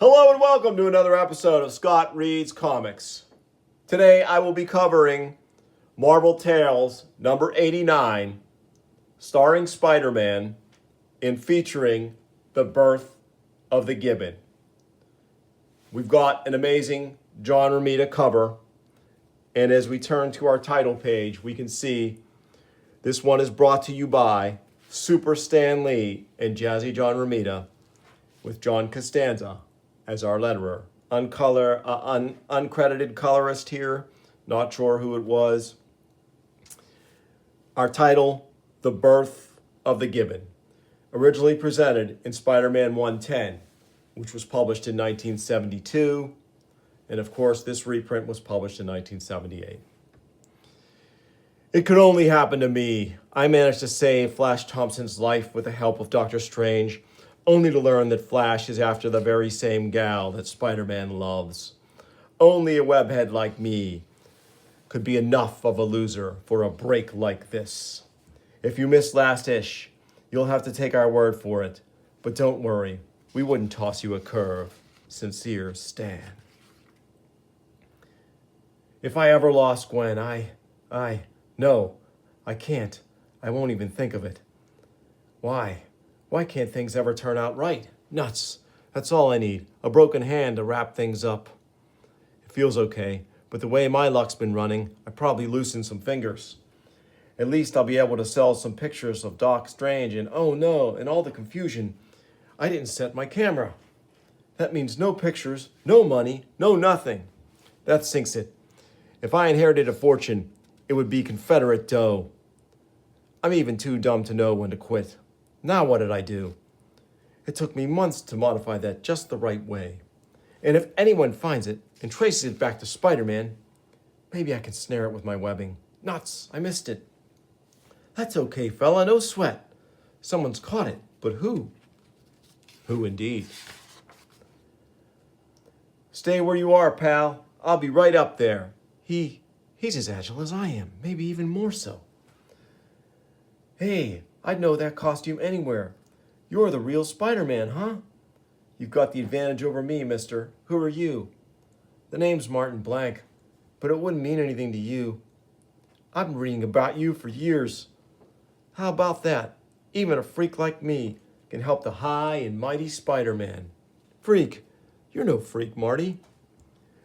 Hello and welcome to another episode of Scott Reads Comics. Today I will be covering Marvel Tales number 89, starring Spider-Man and featuring The Birth of the Gibbon. We've got an amazing John Romita cover, and as we turn to our title page, we can see this one is brought to you by Super Stan Lee and Jazzy John Romita, with John Costanza as our letterer. Uncredited colorist here, not sure who it was. Our title, The Birth of the Gibbon, originally presented in Spider-Man 110, which was published in 1972, and of course this reprint was published in 1978. It could only happen to me. I managed to save Flash Thompson's life with the help of Doctor Strange, only to learn that Flash is after the very same gal that Spider-Man loves. Only a webhead like me could be enough of a loser for a break like this. If you missed last ish, you'll have to take our word for it. But don't worry, we wouldn't toss you a curve. Sincere, Stan. If I ever lost Gwen, no, I can't. I won't even think of it. Why? Why can't things ever turn out right? Nuts. That's all I need. A broken hand to wrap things up. It feels okay, but the way my luck's been running, I probably loosened some fingers. At least I'll be able to sell some pictures of Doc Strange, and oh no, in all the confusion, I didn't set my camera. That means no pictures, no money, no nothing. That sinks it. If I inherited a fortune, it would be Confederate dough. I'm even too dumb to know when to quit. Now what did I do? It took me months to modify that just the right way. And if anyone finds it and traces it back to Spider-Man, maybe I can snare it with my webbing. Nuts, I missed it. That's okay, fella, no sweat. Someone's caught it, but who? Who indeed? Stay where you are, pal. I'll be right up there. He's as agile as I am, maybe even more so. Hey, I'd know that costume anywhere. You're the real Spider-Man, huh? You've got the advantage over me, mister. Who are you? The name's Martin Blank, but it wouldn't mean anything to you. I've been reading about you for years. How about that? Even a freak like me can help the high and mighty Spider-Man. Freak? You're no freak, Marty.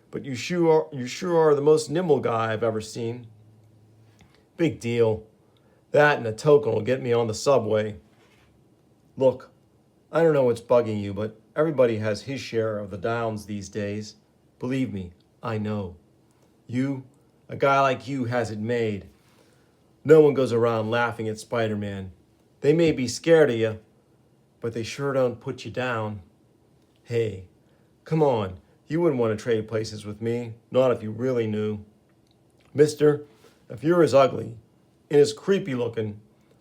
But you sure are the most nimble guy I've ever seen. Big deal. That and a token will get me on the subway. Look, I don't know what's bugging you, but everybody has his share of the downs these days. Believe me, I know. You, a guy like you, has it made. No one goes around laughing at Spider-Man. They may be scared of you, but they sure don't put you down. Hey, come on. You wouldn't want to trade places with me, not if you really knew. Mister, if you're as ugly and as creepy looking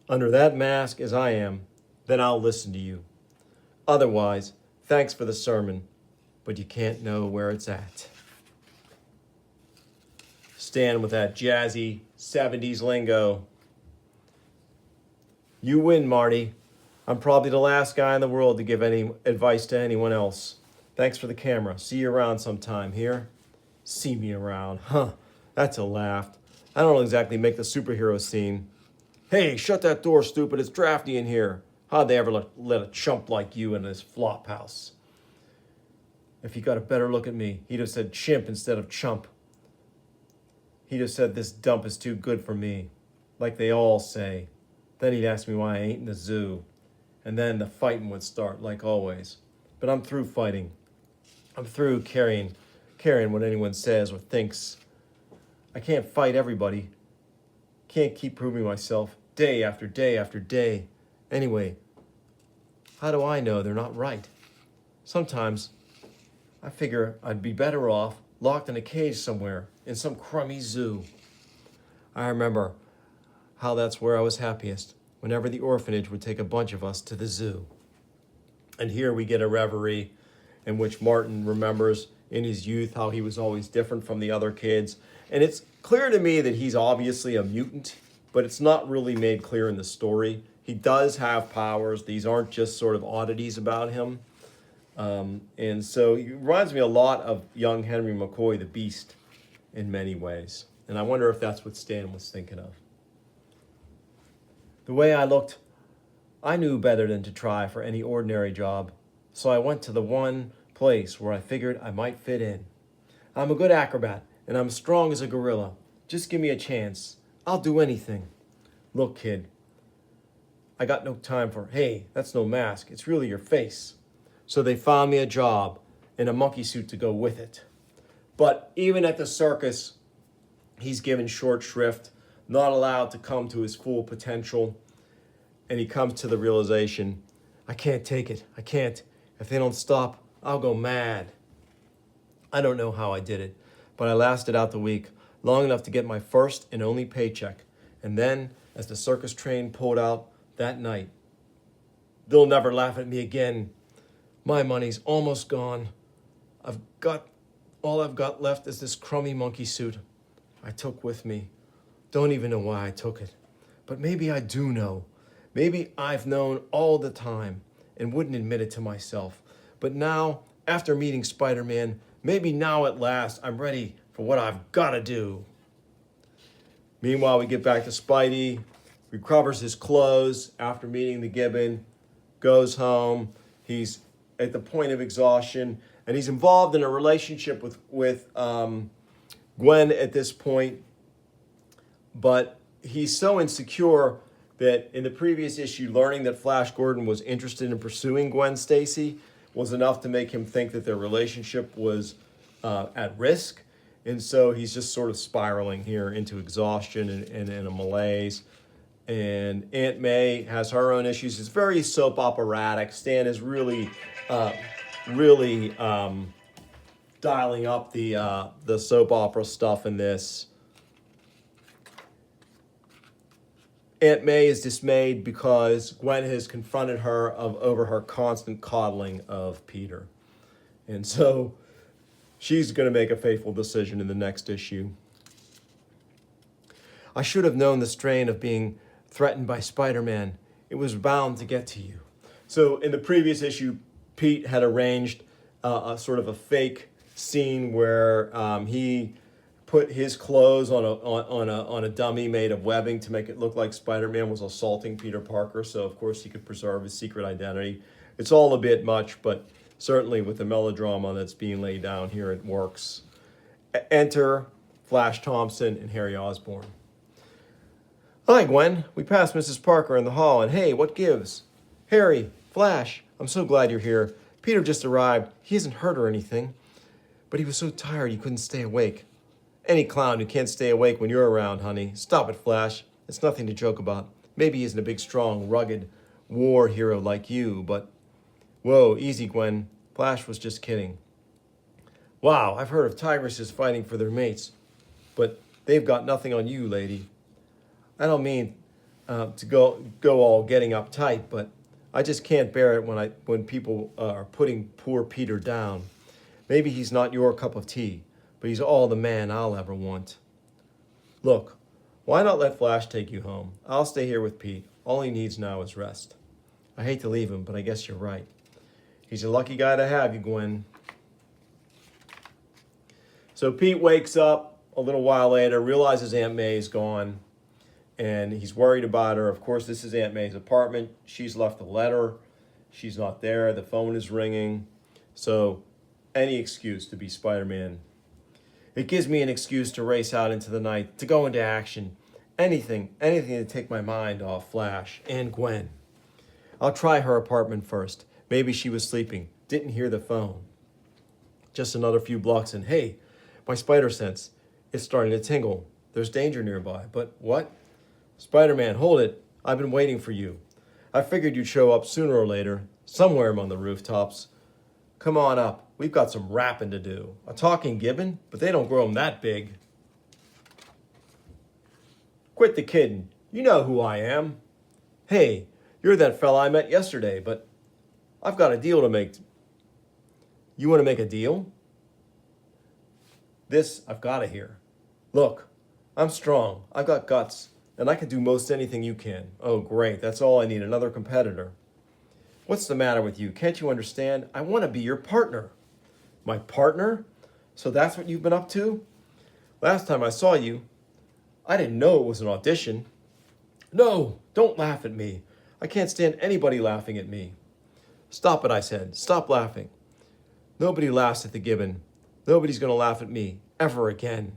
under that mask as I am, then I'll listen to you. Otherwise, thanks for the sermon, but you can't know where it's at. Stan with that jazzy 70s lingo. You win, Marty. I'm probably the last guy in the world to give any advice to anyone else. Thanks for the camera. See you around sometime here. See me around. Huh, that's a laugh. I don't exactly make the superhero scene. Hey, shut that door, stupid. It's drafty in here. How'd they ever let a chump like you in this flop house? If he got a better look at me, he'd have said chimp instead of chump. He'd have said this dump is too good for me, like they all say. Then he'd ask me why I ain't in the zoo. And then the fighting would start, like always. But I'm through fighting. I'm through caring what anyone says or thinks. I can't fight everybody. Can't keep proving myself day after day after day. Anyway, how do I know they're not right? Sometimes I figure I'd be better off locked in a cage somewhere in some crummy zoo. I remember how that's where I was happiest, whenever the orphanage would take a bunch of us to the zoo. And here we get a reverie in which Martin remembers in his youth how he was always different from the other kids. And it's clear to me that he's obviously a mutant, but it's not really made clear in the story. He does have powers. These aren't just sort of oddities about him. And so he reminds me a lot of young Henry McCoy, the Beast, in many ways. And I wonder if that's what Stan was thinking of. The way I looked, I knew better than to try for any ordinary job, so I went to the one place where I figured I might fit in. I'm a good acrobat, and I'm strong as a gorilla. Just give me a chance. I'll do anything. Look, kid, I got no time for, hey, that's no mask. It's really your face. So they found me a job and a monkey suit to go with it. But even at the circus, he's given short shrift, not allowed to come to his full potential. And he comes to the realization, I can't take it. I can't. If they don't stop, I'll go mad. I don't know how I did it, but I lasted out the week, long enough to get my first and only paycheck. And then, as the circus train pulled out that night, they'll never laugh at me again. My money's almost gone. All I've got left is this crummy monkey suit I took with me. Don't even know why I took it. But maybe I do know. Maybe I've known all the time and wouldn't admit it to myself. But now, after meeting Spider-Man, maybe now at last I'm ready for what I've got to do. Meanwhile, we get back to Spidey, recovers his clothes after meeting the Gibbon, goes home. He's at the point of exhaustion, and he's involved in a relationship with Gwen at this point. But he's so insecure that in the previous issue, learning that Flash Gordon was interested in pursuing Gwen Stacy was enough to make him think that their relationship was at risk. And so he's just sort of spiraling here into exhaustion and a malaise. And Aunt May has her own issues. It's very soap operatic. Stan is really dialing up the soap opera stuff in this. Aunt May is dismayed because Gwen has confronted her over her constant coddling of Peter. And so she's going to make a fateful decision in the next issue. I should have known the strain of being threatened by Spider-Man. It was bound to get to you. So in the previous issue, Pete had arranged a sort of a fake scene where he put his clothes on a dummy made of webbing to make it look like Spider-Man was assaulting Peter Parker. So of course he could preserve his secret identity. It's all a bit much, but certainly with the melodrama that's being laid down here, it works. Enter Flash Thompson and Harry Osborn. Hi, Gwen. We passed Mrs. Parker in the hall, and hey, what gives? Harry, Flash, I'm so glad you're here. Peter just arrived. He isn't hurt or anything, but he was so tired he couldn't stay awake. Any clown who can't stay awake when you're around, honey. Stop it, Flash. It's nothing to joke about. Maybe he isn't a big, strong, rugged war hero like you, but... Whoa, easy, Gwen. Flash was just kidding. Wow, I've heard of tigresses fighting for their mates, but they've got nothing on you, lady. I don't mean to go all getting uptight, but I just can't bear it when people are putting poor Peter down. Maybe he's not your cup of tea, but he's all the man I'll ever want. Look, why not let Flash take you home? I'll stay here with Pete. All he needs now is rest. I hate to leave him, but I guess you're right. He's a lucky guy to have you, Gwen. So Pete wakes up a little while later, realizes Aunt May's gone, and he's worried about her. Of course, this is Aunt May's apartment. She's left a letter. She's not there. The phone is ringing. So any excuse to be Spider-Man. It gives me an excuse to race out into the night, to go into action. Anything to take my mind off Flash and Gwen. I'll try her apartment first. Maybe she was sleeping, didn't hear the phone. Just another few blocks and hey, my spider sense, it's starting to tingle. There's danger nearby, but what? Spider-Man, hold it. I've been waiting for you. I figured you'd show up sooner or later, somewhere among the rooftops. Come on up. We've got some rapping to do. A talking gibbon, but they don't grow them that big. Quit the kidding. You know who I am. Hey, you're that fella I met yesterday, but I've got a deal to make. You want to make a deal? This I've got to hear. Look, I'm strong. I've got guts. And I can do most anything you can. Oh, great. That's all I need. Another competitor. What's the matter with you? Can't you understand? I want to be your partner. My partner? So that's what you've been up to? Last time I saw you, I didn't know it was an audition. No, don't laugh at me. I can't stand anybody laughing at me. Stop it, I said. Stop laughing. Nobody laughs at the Gibbon. Nobody's going to laugh at me ever again.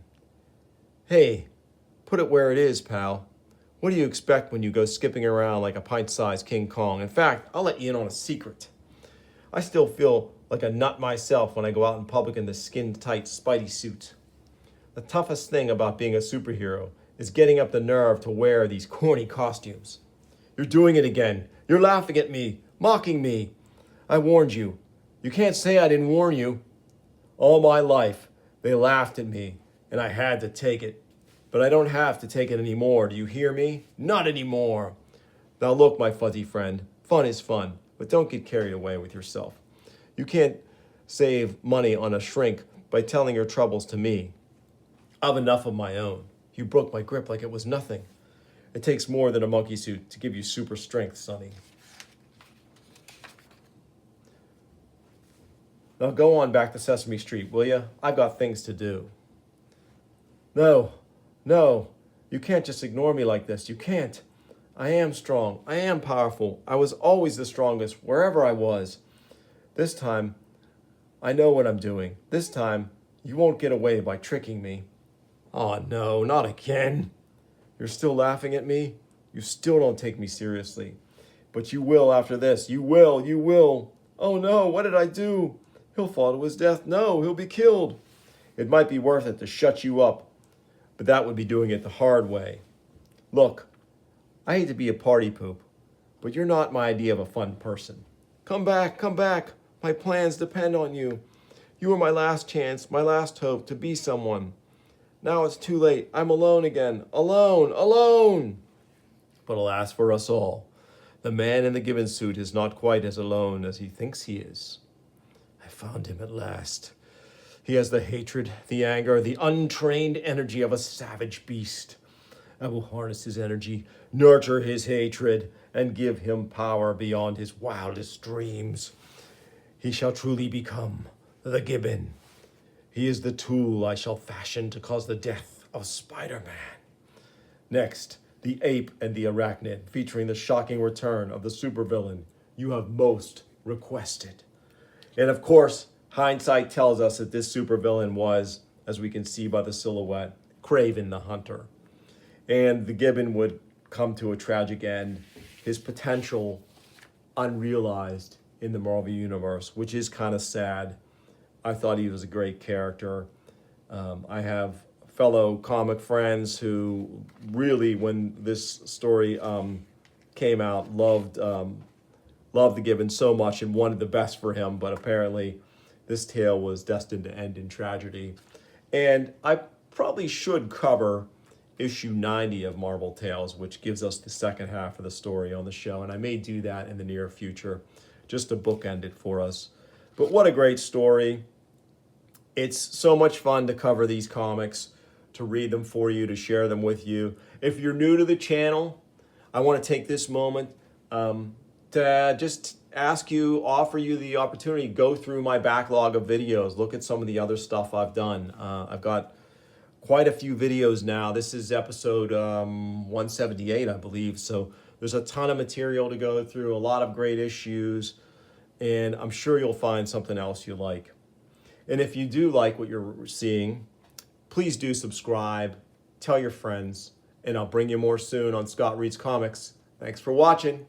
Hey, put it where it is, pal. What do you expect when you go skipping around like a pint-sized King Kong? In fact, I'll let you in on a secret. I still feel like a nut myself when I go out in public in this skin-tight Spidey suit. The toughest thing about being a superhero is getting up the nerve to wear these corny costumes. You're doing it again. You're laughing at me, mocking me. I warned you. You can't say I didn't warn you. All my life, they laughed at me, and I had to take it. But I don't have to take it anymore. Do you hear me? Not anymore. Now look, my fuzzy friend, fun is fun, but don't get carried away with yourself. You can't save money on a shrink by telling your troubles to me. I've enough of my own. You broke my grip like it was nothing. It takes more than a monkey suit to give you super strength, Sonny. Now go on back to Sesame Street, will you? I've got things to do. No, you can't just ignore me like this. You can't. I am strong. I am powerful. I was always the strongest, wherever I was. This time, I know what I'm doing. This time, you won't get away by tricking me. Oh no, not again. You're still laughing at me? You still don't take me seriously. But you will after this. You will. Oh no, what did I do? He'll fall to his death. No, he'll be killed. It might be worth it to shut you up, but that would be doing it the hard way. Look, I hate to be a party poop, but you're not my idea of a fun person. Come back. My plans depend on you. You were my last chance, my last hope to be someone. Now it's too late. I'm alone again. Alone. But alas for us all, the man in the Gibbon suit is not quite as alone as he thinks he is. I found him at last. He has the hatred, the anger, the untrained energy of a savage beast. I will harness his energy, nurture his hatred, and give him power beyond his wildest dreams. He shall truly become the Gibbon. He is the tool I shall fashion to cause the death of Spider-Man. Next, the ape and the arachnid, featuring the shocking return of the supervillain you have most requested. And of course, hindsight tells us that this supervillain was, as we can see by the silhouette, Kraven the Hunter. And the Gibbon would come to a tragic end, his potential unrealized in the Marvel Universe, which is kind of sad. I thought he was a great character. I have fellow comic friends who really, when this story came out, loved the Gibbon so much and wanted the best for him, but apparently this tale was destined to end in tragedy. And I probably should cover issue 90 of Marvel Tales, which gives us the second half of the story on the show, and I may do that in the near future, just to bookend it for us. But what a great story. It's so much fun to cover these comics, to read them for you, to share them with you. If you're new to the channel, I want to take this moment to just offer you the opportunity to go through my backlog of videos, look at some of the other stuff I've done. I've got quite a few videos now. This is episode 178, I believe. So there's a ton of material to go through, a lot of great issues, and I'm sure you'll find something else you like. And if you do like what you're seeing, please do subscribe, tell your friends, and I'll bring you more soon on Scott Reads Comics. Thanks for watching.